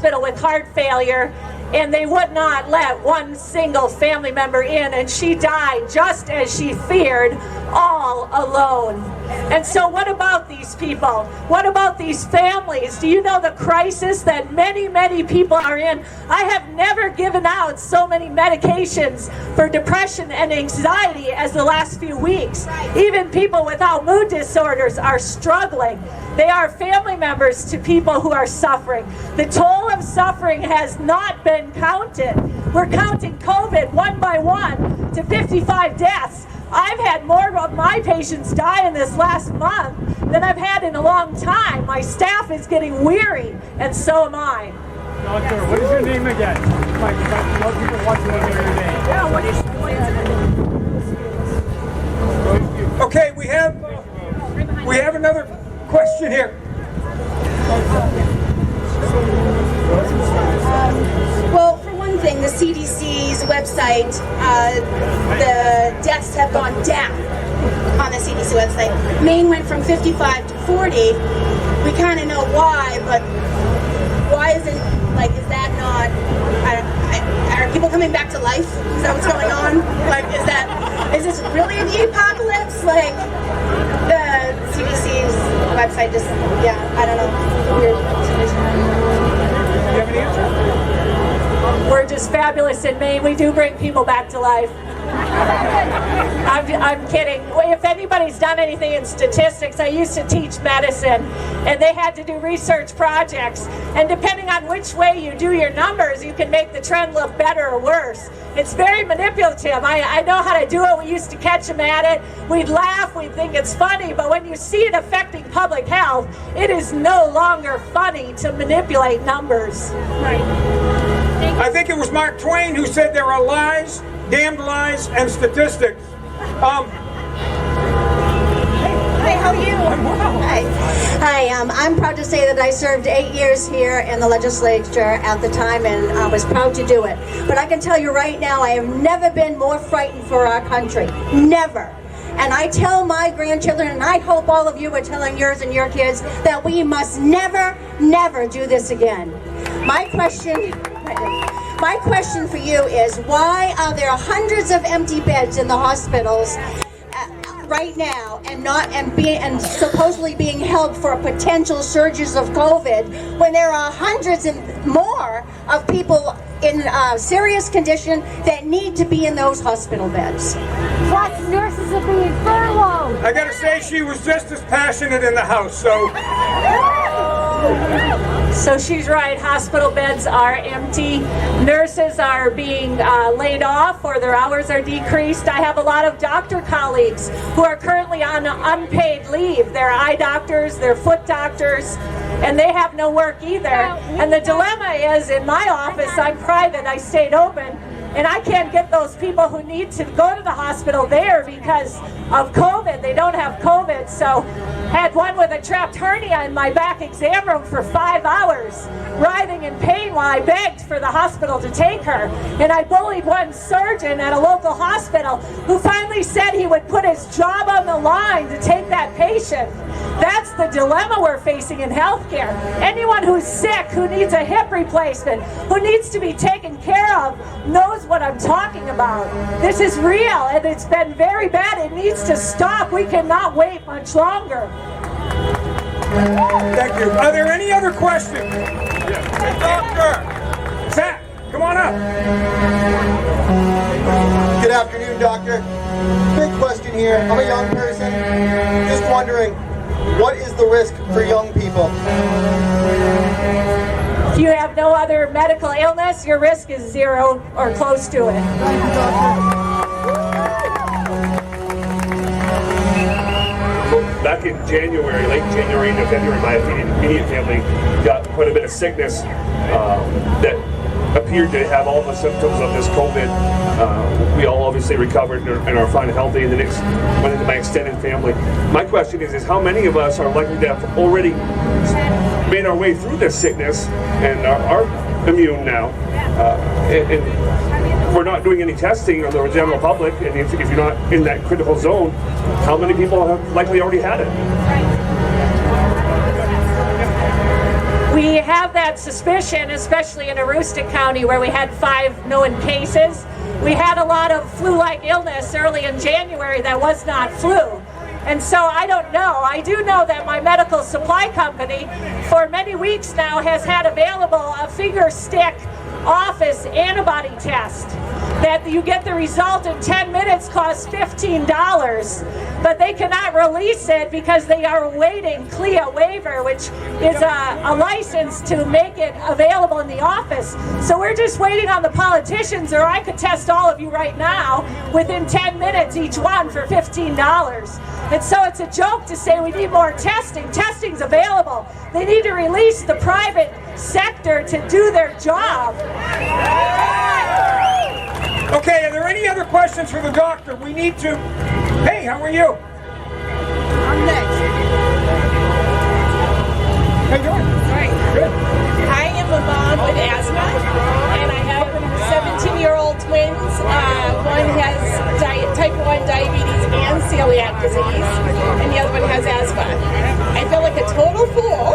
hospital with heart failure, and they would not let one single family member in, and she died just as she feared, all alone. And so what about these people? What about these families? Do you know the crisis that many, many people are in? I have never given out so many medications for depression and anxiety as the last few weeks. Even people without mood disorders are struggling. They are family members to people who are suffering. The toll of suffering has not been counted. We're counting COVID one by one to 55 deaths. I've had more of my patients die in this last month than I've had in a long time. My staff is getting weary, and so am I. Doctor, what is your name again? Like, a lot of people watching want to hear your name. Yeah, what is your name? Okay, we have another question here. Well, for one thing, the CDC's website, the deaths have gone down on the CDC website. Maine went from 55 to 40. We kind of know why, but why is it, like, is that not, are people coming back to life? Is that what's going on? Like, is this really the apocalypse? Like, the CDC's website just, yeah, I don't know, weird situation. Do you have any answer? We're just fabulous in Maine. We do bring people back to life. I'm kidding. If anybody's done anything in statistics, I used to teach medicine, and they had to do research projects. And depending on which way you do your numbers, you can make the trend look better or worse. It's very manipulative. I know how to do it. We used to catch them at it. We'd laugh. We'd think it's funny. But when you see it affecting public health, it is no longer funny to manipulate numbers. Right. I think it was Mark Twain who said there are lies, damned lies, and statistics. Hi, how are you? Hi, I'm proud to say that I served 8 years here in the legislature at the time, and I was proud to do it. But I can tell you right now, I have never been more frightened for our country. Never. And I tell my grandchildren, and I hope all of you are telling yours and your kids, that we must never, never do this again. My question for you is, why are there hundreds of empty beds in the hospitals right now and supposedly being held for potential surges of COVID, when there are hundreds and more of people in serious condition that need to be in those hospital beds? Plus, nurses are being furloughed. I gotta say, she was just as passionate in the House, so. So she's right, hospital beds are empty. Nurses are being laid off, or their hours are decreased. I have a lot of doctor colleagues who are currently on unpaid leave. They're eye doctors, they're foot doctors, and they have no work either. And the dilemma is, in my office, I'm private, I stayed open, and I can't get those people who need to go to the hospital there because of COVID. They don't have COVID, so had one with a trapped hernia in my back exam room for 5 hours, writhing in pain while I begged for the hospital to take her. And I bullied one surgeon at a local hospital who finally said he would put his job on the line to take that patient. That's the dilemma we're facing in healthcare. Anyone who's sick, who needs a hip replacement, who needs to be taken care of, knows what I'm talking about. This is real, and it's been very bad. It needs to stop. We cannot wait much longer. Thank you. Are there any other questions? Hey, Doctor! Zach, come on up. Good afternoon, Doctor. Big question here. I'm a young person. Just wondering, what is the risk for young people? If you have no other medical illness, your risk is 0 or close to it. Back in January, late January into February, my immediate family got quite a bit of sickness that appeared to have all the symptoms of this COVID. We all obviously recovered and are fine and healthy, and the next went into my extended family. My question is how many of us are likely to have already made our way through this sickness and are immune now? And we're not doing any testing on the general public, and if you're not in that critical zone, how many people have likely already had it? We have that suspicion, especially in Augusta County where we had 5 known cases. We had a lot of flu-like illness early in January that was not flu. And so I don't know. I do know that my medical supply company for many weeks now has had available a finger stick office antibody test that you get the result in 10 minutes, costs $15, but they cannot release it because they are awaiting CLIA waiver, which is a license to make it available in the office. So we're just waiting on the politicians, or I could test all of you right now within 10 minutes each one for $15. And so it's a joke to say we need more testing. Testing's available. They need to release the private sector to do their job. Okay, are there any other questions for the doctor? We need to... Hey, how are you? I'm next. How you doing? Right. Good. I am a mom with asthma, and I have 17-year-old twins. One has type 1 diabetes and celiac disease, and the other one has asthma. I feel like a total fool.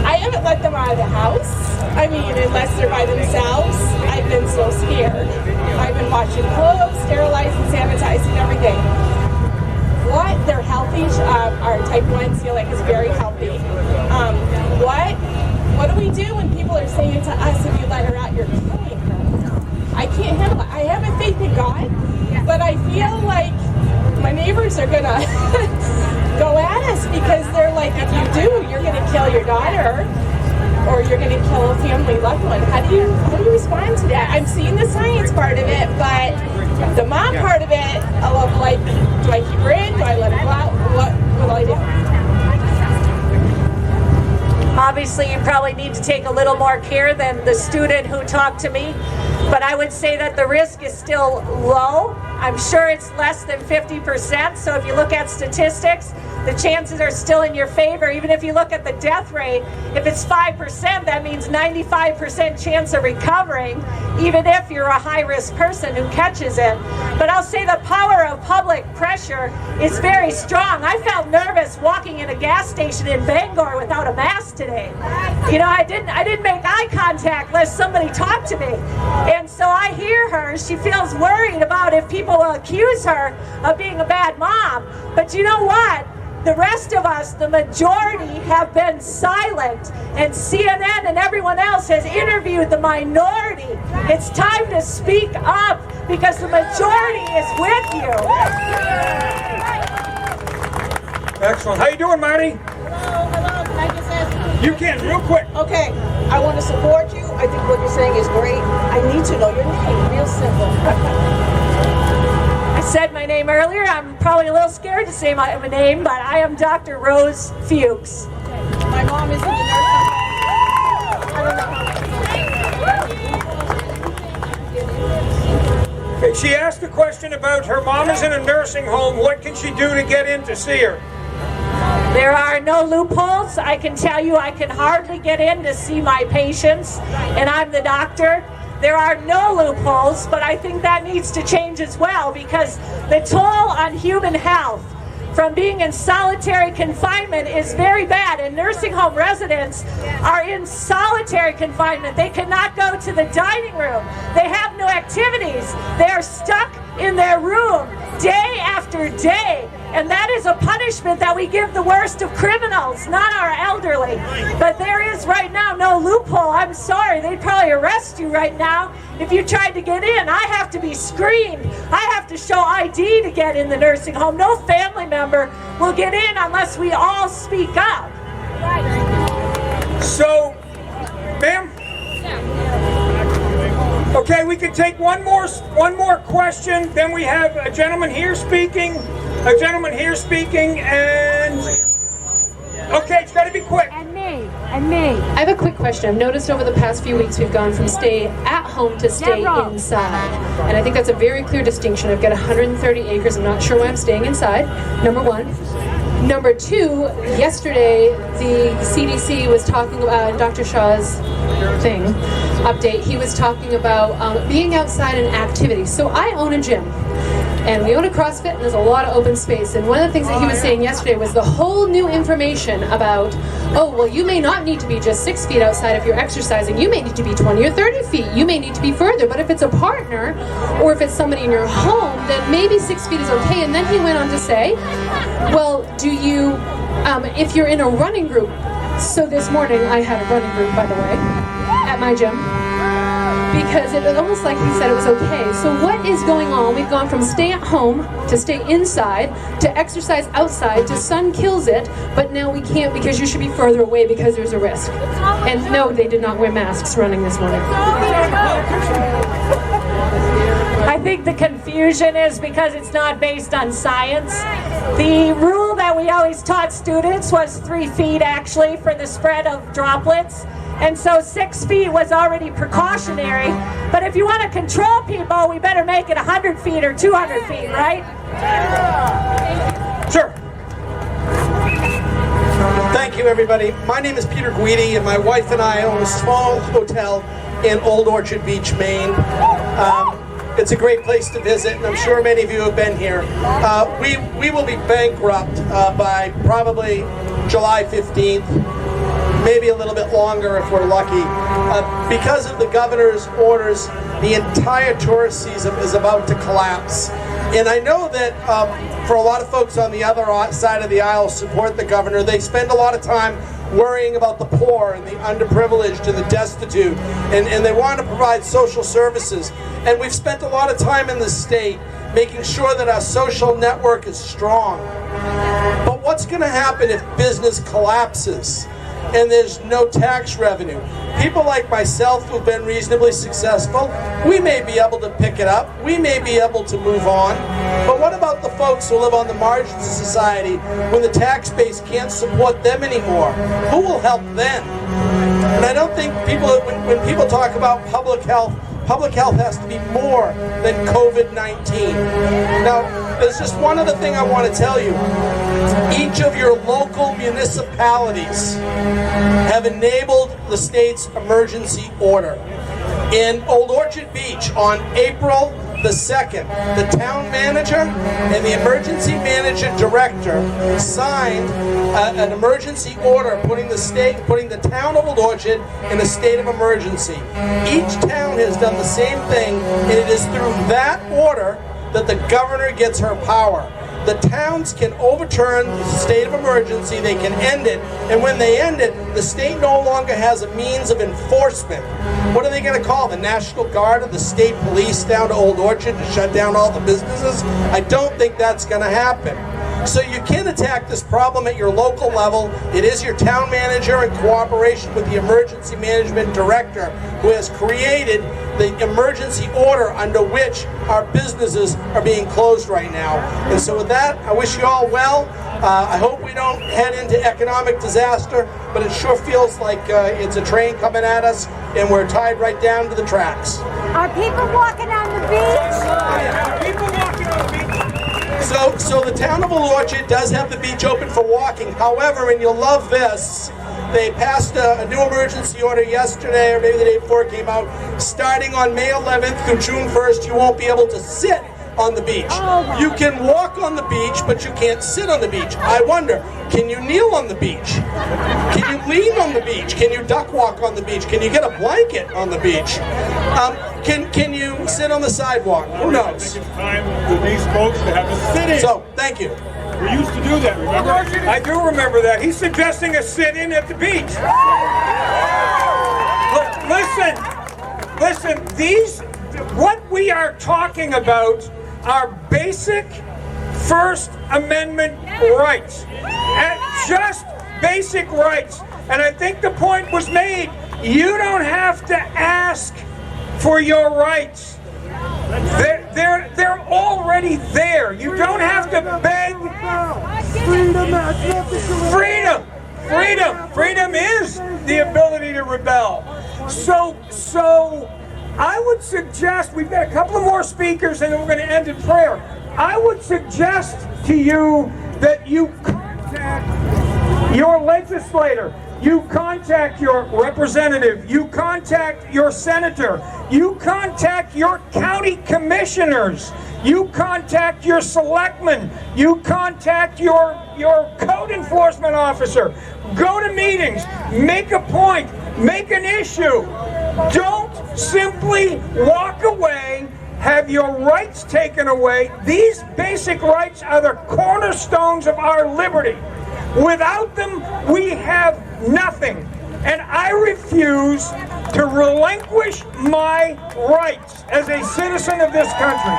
I haven't let them out of the house. I mean, unless they're by themselves. I've been so scared. I've been washing clothes, sterilizing, sanitizing, everything. What? They're healthy. Our type 1 celiac is very healthy. What do we do when people are saying to us, if you let her out, you're killing her? I can't handle it. I have a faith in God, but I feel like my neighbors are gonna go at us because they're like, if you do, you're gonna kill your daughter, or you're gonna kill a family loved one. How do you respond to that? I'm seeing the science part of it, but the mom part of it, I love, like, do I keep her in? Do I let her go out? What will I do? Obviously, you probably need to take a little more care than the student who talked to me, but I would say that the risk is still low. I'm sure it's less than 50%, so if you look at statistics, the chances are still in your favor. Even if you look at the death rate, if it's 5%, that means 95% chance of recovering, even if you're a high-risk person who catches it. But I'll say the power of public pressure is very strong. I felt nervous walking in a gas station in Bangor without a mask today. You know, I didn't make eye contact lest somebody talked to me. And so I hear her, she feels worried about if people will accuse her of being a bad mom. But you know what? The rest of us, the majority, have been silent, and CNN and everyone else has interviewed the minority. It's time to speak up because the majority is with you. Excellent. How you doing, Marty? Hello, can I just ask You can, real quick. Okay, I want to support you. I think what you're saying is great. I need to know your name, real simple. I said my name earlier. I'm probably a little scared to say my name, but I am Dr. Rose Fuchs. My mom is in the nursing home. Okay, she asked a question about her mom is in a nursing home. What can she do to get in to see her? There are no loopholes. I can tell you I can hardly get in to see my patients, and I'm the doctor. There are no loopholes, but I think that needs to change as well because the toll on human health from being in solitary confinement is very bad, and nursing home residents are in solitary confinement. They cannot go to the dining room. They have no activities. They are stuck in their room day after day. And that is a punishment that we give the worst of criminals, not our elderly. But there is right now no loophole. I'm sorry, they'd probably arrest you right now if you tried to get in. I have to be screened. I have to show ID to get in the nursing home. No family member will get in unless we all speak up. So, ma'am? Okay, we can take one more question. Then we have a gentleman here speaking, and okay, it's got to be quick. And me. I have a quick question. I've noticed over the past few weeks we've gone from stay at home to stay inside. And I think that's a very clear distinction. I've got 130 acres. I'm not sure why I'm staying inside, number one. Number two, yesterday the CDC was talking about, Dr. Shaw's update, he was talking about being outside and activity. So I own a gym. And we own a CrossFit, and there's a lot of open space. And one of the things that he was saying yesterday was the whole new information about, oh, well, you may not need to be just 6 feet outside if you're exercising. You may need to be 20 or 30 feet. You may need to be further. But if it's a partner, or if it's somebody in your home, then maybe 6 feet is okay. And then he went on to say, well, do you, if you're in a running group, so this morning I had a running group, by the way, at my gym, because it was almost like he said it was okay. So what is going on? We've gone from stay at home to stay inside to exercise outside to sun kills it, but now we can't because you should be further away because there's a risk. And no, they did not wear masks running this morning. I think the confusion is because it's not based on science. The rule that we always taught students was 3 feet actually for the spread of droplets. And so 6 feet was already precautionary. But if you want to control people, we better make it 100 feet or 200 feet, right? Sure. Thank you, everybody. My name is Peter Guidi, and my wife and I own a small hotel in Old Orchard Beach, Maine. It's a great place to visit, and I'm sure many of you have been here. We will be bankrupt by probably July 15th. Maybe a little bit longer if we're lucky. Because of the governor's orders, the entire tourist season is about to collapse. And I know that for a lot of folks on the other side of the aisle support the governor, they spend a lot of time worrying about the poor and the underprivileged and the destitute, and they want to provide social services. And we've spent a lot of time in the state making sure that our social network is strong. But what's going to happen if business collapses and there's no tax revenue? People like myself who've been reasonably successful, we may be able to pick it up, we may be able to move on, but what about the folks who live on the margins of society when the tax base can't support them anymore? Who will help then? And I don't think people, when people talk about public health has to be more than COVID-19. Now, there's just one other thing I want to tell you. Each of your local municipalities have enabled the state's emergency order. In Old Orchard Beach on April the 2nd, the town manager and the emergency manager director signed an emergency order putting the town of Old Orchard in a state of emergency. Each town has done the same thing, and it is through that order that the governor gets her power. The towns can overturn the state of emergency, they can end it, and when they end it, the state no longer has a means of enforcement. What are they going to call the National Guard or the state police down to Old Orchard to shut down all the businesses? I don't think that's going to happen. So you can attack this problem at your local level. It is your town manager in cooperation with the emergency management director who has created the emergency order under which our businesses are being closed right now. And so with that, I wish you all well. I hope we don't head into economic disaster, but it sure feels like it's a train coming at us and we're tied right down to the tracks. Are people walking on the beach? People walking on the beach. So the town of Old Orchard does have the beach open for walking. However, and you'll love this, they passed a new emergency order yesterday, or maybe the day before it came out. Starting on May 11th through June 1st, you won't be able to sit on the beach. You can walk on the beach, but you can't sit on the beach. I wonder, can you kneel on the beach? Can you lean on the beach? Can you duck walk on the beach? Can you get a blanket on the beach? Can you sit on the sidewalk? Who knows? It's time for these folks to have a sit-in. So, thank you. We used to do that, remember? I do remember that. He's suggesting a sit-in at the beach. Listen, what we are talking about are basic First Amendment rights. And just basic rights. And I think the point was made. You don't have to ask for your rights. They're already there. You don't have to beg. Freedom is the ability to rebel. So I would suggest, we've got a couple of more speakers and then we're going to end in prayer. I would suggest to you that you contact your legislator, you contact your representative, you contact your senator, you contact your county commissioners, You contact your selectman. You contact your code enforcement officer. Go to meetings. Make a point. Make an issue. Don't simply walk away, have your rights taken away. These basic rights are the cornerstones of our liberty. Without them, we have nothing. And I refuse to relinquish my rights as a citizen of this country.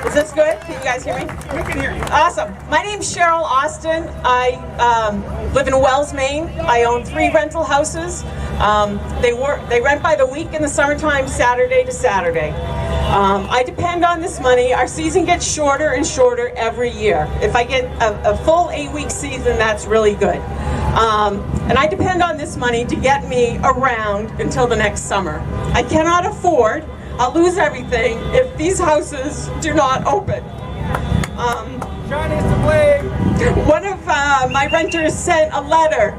Is this good? Can you guys hear me? We can hear you. Awesome. My name's Cheryl Austin. I live in Wells, Maine. I own 3 rental houses. They rent by the week in the summertime, Saturday to Saturday. I depend on this money. Our season gets shorter and shorter every year. If I get a full 8-week season, that's really good. And I depend on this money to get me around until the next summer. I cannot afford, I'll lose everything if these houses do not open. One of my renters sent a letter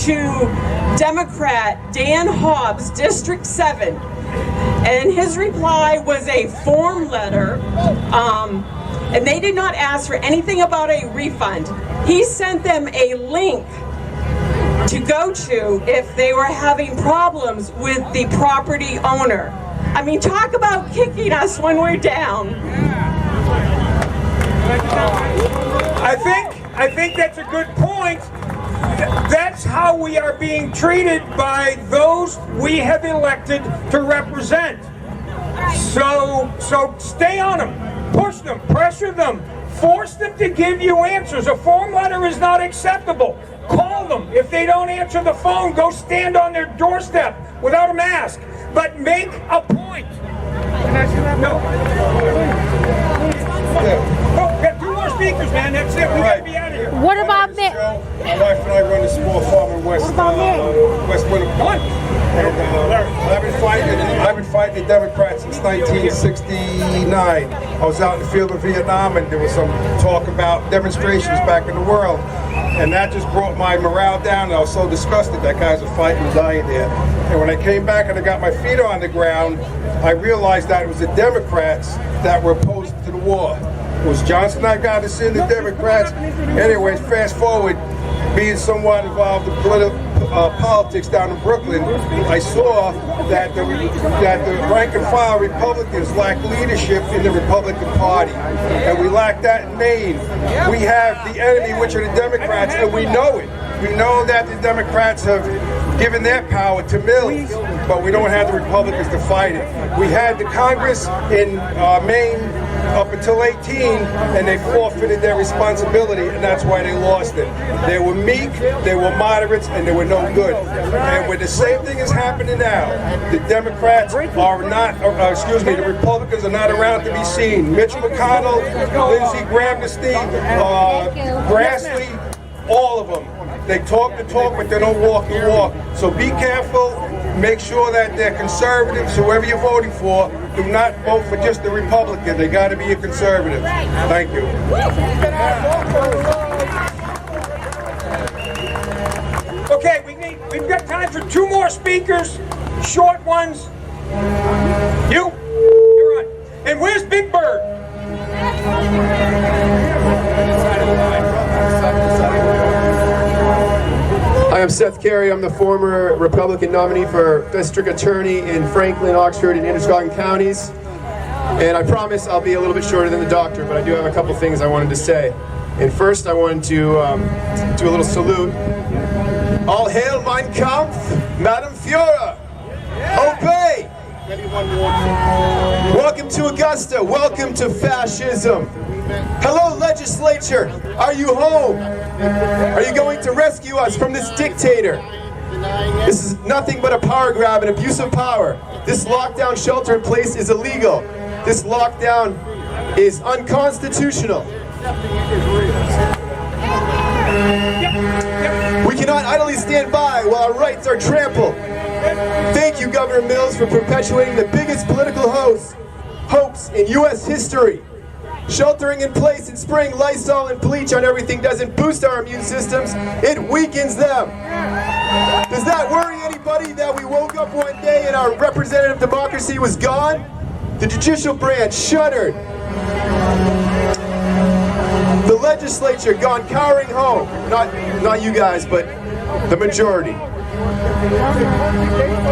to Democrat Dan Hobbs, District 7. And his reply was a form letter, and they did not ask for anything about a refund. He sent them a link to go to if they were having problems with the property owner. I mean, talk about kicking us when we're down. I think that's a good point. That's how we are being treated by those we have elected to represent. So stay on them, push them, pressure them, force them to give you answers. A form letter is not acceptable. Call them. If they don't answer the phone, go stand on their doorstep without a mask. But make a point. No. Oh, we got 2 more speakers, man. That's it. We gotta be out of here. What about me? My wife and I run a small farm in West Winterport. And I've been fighting the Democrats since 1969. I was out in the field of Vietnam, and there was some talk about demonstrations back in the world. And that just brought my morale down, and I was so disgusted that guys were fighting and dying there. And when I came back and I got my feet on the ground, I realized that it was the Democrats that were opposed to the war. It was Johnson that got us in, the Democrats. Anyways, fast forward, being somewhat involved in politics down in Brooklyn, I saw that the rank and file Republicans lack leadership in the Republican Party, and we lack that in Maine. We have the enemy, which are the Democrats, and we know it. We know that the Democrats have given their power to Mills, but we don't have the Republicans to fight it. We had the Congress in Maine up until 18, and they forfeited their responsibility, and that's why they lost it. They were meek, they were moderates, and they were no good. And when the same thing is happening now, the Democrats are not, the Republicans are not around to be seen. Mitch McConnell, Lindsey Graham, Grassley, all of them. They talk the talk, but they don't walk the walk. So be careful. Make sure that they're conservatives, whoever you're voting for. Do not vote for just the Republican. They got to be a conservative. Thank you. Okay, we've got time for 2 more speakers, short ones. You're on. And where's Big Bird? Hi, I'm Seth Carey. I'm the former Republican nominee for District Attorney in Franklin, Oxford, and Penobscot counties. And I promise I'll be a little bit shorter than the doctor, but I do have a couple things I wanted to say. And first, I wanted to do a little salute. All hail Mein Kampf, Madame Führer! Obey! Welcome to Augusta. Welcome to fascism. Hello, legislature. Are you home? Are you going to rescue us from this dictator? This is nothing but a power grab and abuse of power. This lockdown shelter in place is illegal. This lockdown is unconstitutional. We cannot idly stand by while our rights are trampled. Thank you, Governor Mills, for perpetuating the biggest political hoax in U.S. history. Sheltering in place and spraying Lysol and bleach on everything doesn't boost our immune systems, it weakens them. Does that worry anybody that we woke up up one day and our representative democracy was gone? The judicial branch shuttered. The legislature gone cowering home. Not you guys, but the majority.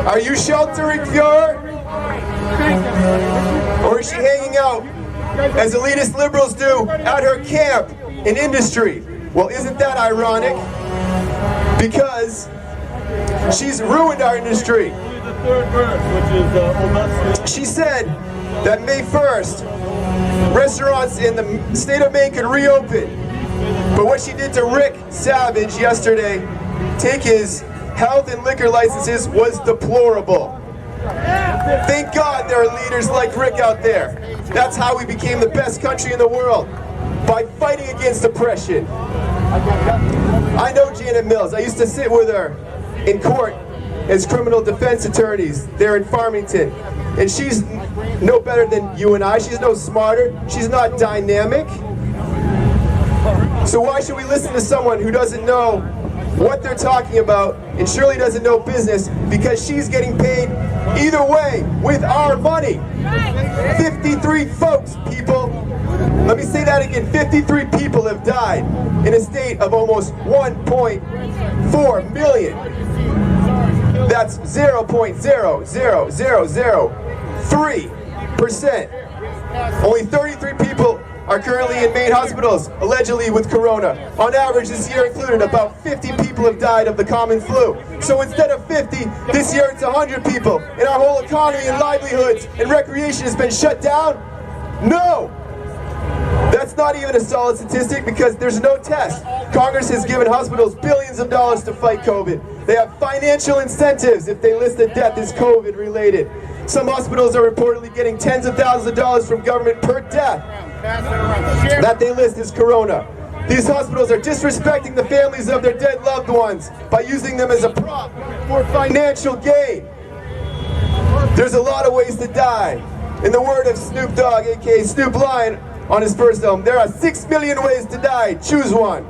Are you sheltering Fuhrer? Or is she hanging out, as elitist liberals do, at her camp in industry? Well, isn't that ironic? Because she's ruined our industry. She said that May 1st, restaurants in the state of Maine could reopen. But what she did to Rick Savage yesterday, take his health and liquor licenses, was deplorable. Thank God there are leaders like Rick out there. That's how we became the best country in the world, by fighting against oppression. I know Janet Mills. I used to sit with her in court as criminal defense attorneys there in Farmington. And she's no better than you and I. She's no smarter. She's not dynamic. So why should we listen to someone who doesn't know what they're talking about and surely doesn't know business, because she's getting paid either way with our money? 53 folks, people. Let me say that again. 53 people have died in a state of almost 1.4 million. That's 0.00003%. Only 33 people are currently in Maine hospitals, allegedly with corona. On average, this year included, about 50 people have died of the common flu. So instead of 50, this year it's 100 people. And our whole economy and livelihoods and recreation has been shut down? No! That's not even a solid statistic, because there's no test. Congress has given hospitals billions of dollars to fight COVID. They have financial incentives if they list a death as COVID related. Some hospitals are reportedly getting tens of thousands of dollars from government per death that they list as corona. These hospitals are disrespecting the families of their dead loved ones by using them as a prop for financial gain. There's a lot of ways to die. In the word of Snoop Dogg, aka Snoop Lion, on his first album, there are 6 million ways to die. Choose one.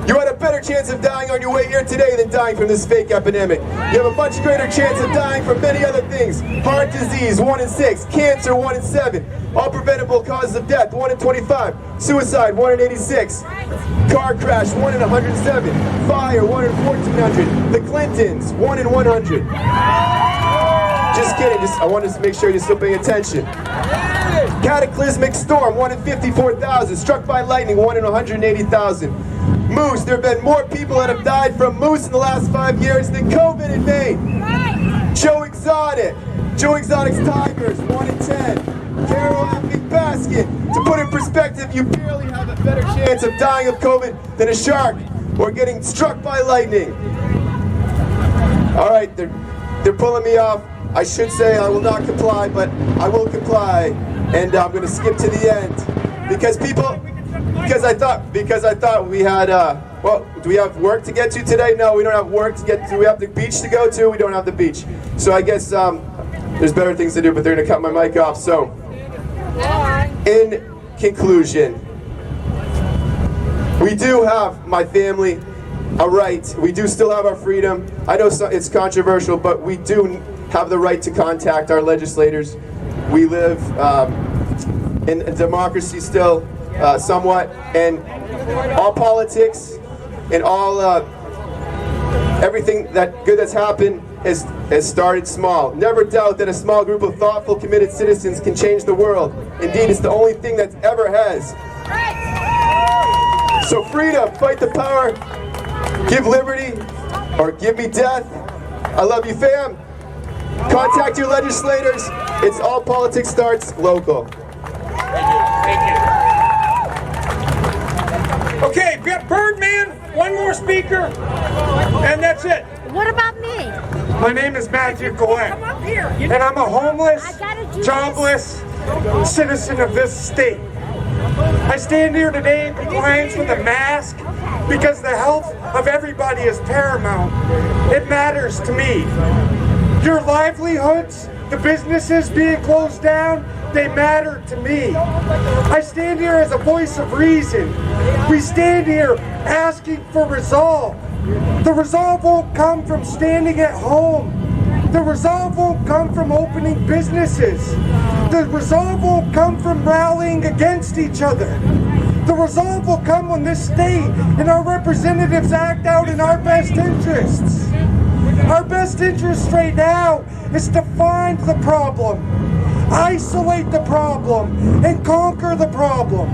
You had a better chance of dying on your way here today than dying from this fake epidemic. You have a much greater chance of dying from many other things. Heart disease, 1 in 6. Cancer, 1 in 7. All preventable causes of death, 1 in 25. Suicide, 1 in 86. Car crash, 1 in 107. Fire, 1 in 1,400. The Clintons, 1 in 100. Just kidding, I wanted to make sure you're still paying attention. Cataclysmic storm, 1 in 54,000. Struck by lightning, 1 in 180,000. Moose, there have been more people that have died from moose in the last 5 years than COVID in Maine. Joe Exotic's tigers, 1 in 10. Carol Appic basket. To put in perspective, you barely have a better chance of dying of COVID than a shark or getting struck by lightning. All right, they're pulling me off. I should say I will not comply, but I will comply, and I'm going to skip to the end because I thought we had. Well, do we have work to get to today? No, we don't have work to get to. Do we have the beach to go to? We don't have the beach. So I guess there's better things to do, but they're going to cut my mic off. So, in conclusion, we do have, my family, a right. We do still have our freedom. I know it's controversial, but we do have the right to contact our legislators. We live in a democracy still, somewhat, and all politics and all everything that's happened has started small. Never doubt that a small group of thoughtful, committed citizens can change the world. Indeed, it's the only thing that ever has. So freedom, fight the power, give liberty, or give me death. I love you, fam. Contact your legislators. It's all politics starts local. Thank you. Okay, Birdman, one more speaker, and that's it. What about me? My name is Matthew Collette, and I'm a homeless, jobless citizen of this state. I stand here today in compliance with a mask because the health of everybody is paramount. It matters to me. Your livelihoods, the businesses being closed down, they matter to me. I stand here as a voice of reason. We stand here asking for resolve. The resolve won't come from standing at home. The resolve won't come from opening businesses. The resolve won't come from rallying against each other. The resolve will come when this state and our representatives act out in our best interests. Our best interest right now is to find the problem, isolate the problem, and conquer the problem.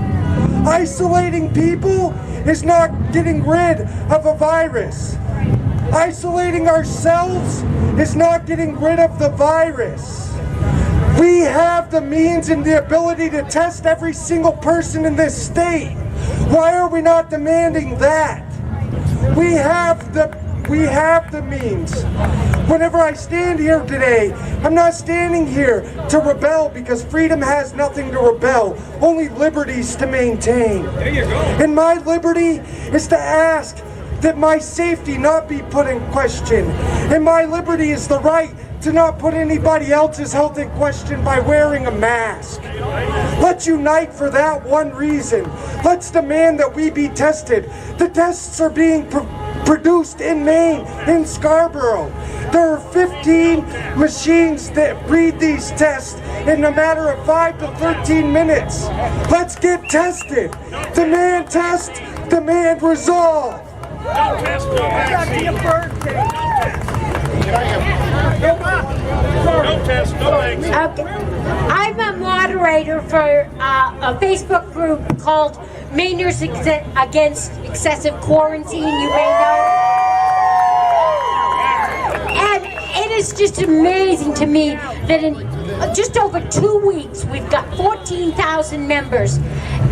Isolating people is not getting rid of a virus. Isolating ourselves is not getting rid of the virus. We have the means and the ability to test every single person in this state. Why are we not demanding that? We have the means. Whenever I stand here today, I'm not standing here to rebel, because freedom has nothing to rebel, only liberties to maintain. There you go. And my liberty is to ask that my safety not be put in question. And my liberty is the right to not put anybody else's health in question by wearing a mask. Let's unite for that one reason. Let's demand that we be tested. The tests are being produced in Maine, in Scarborough. There are 15 machines that read these tests in a matter of 5 to 13 minutes. Let's get tested. Demand test, demand resolve. No test, no vaccine. No test, no vaccine. I'm a moderator for a Facebook group called Mainers Against Excessive Quarantine, you may know. And it is just amazing to me that in just over 2 weeks, we've got 14,000 members.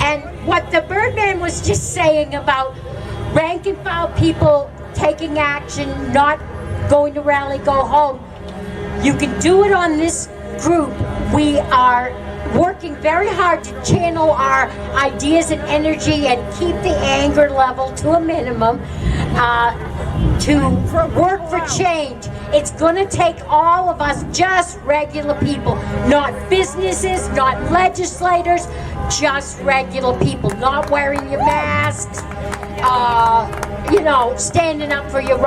And what the Birdman was just saying about rank and file people taking action, not going to rally, go home. You can do it on this group. We are working very hard to channel our ideas and energy and keep the anger level to a minimum, to work for change. It's going to take all of us, just regular people, not businesses, not legislators, just regular people, not wearing your masks, standing up for your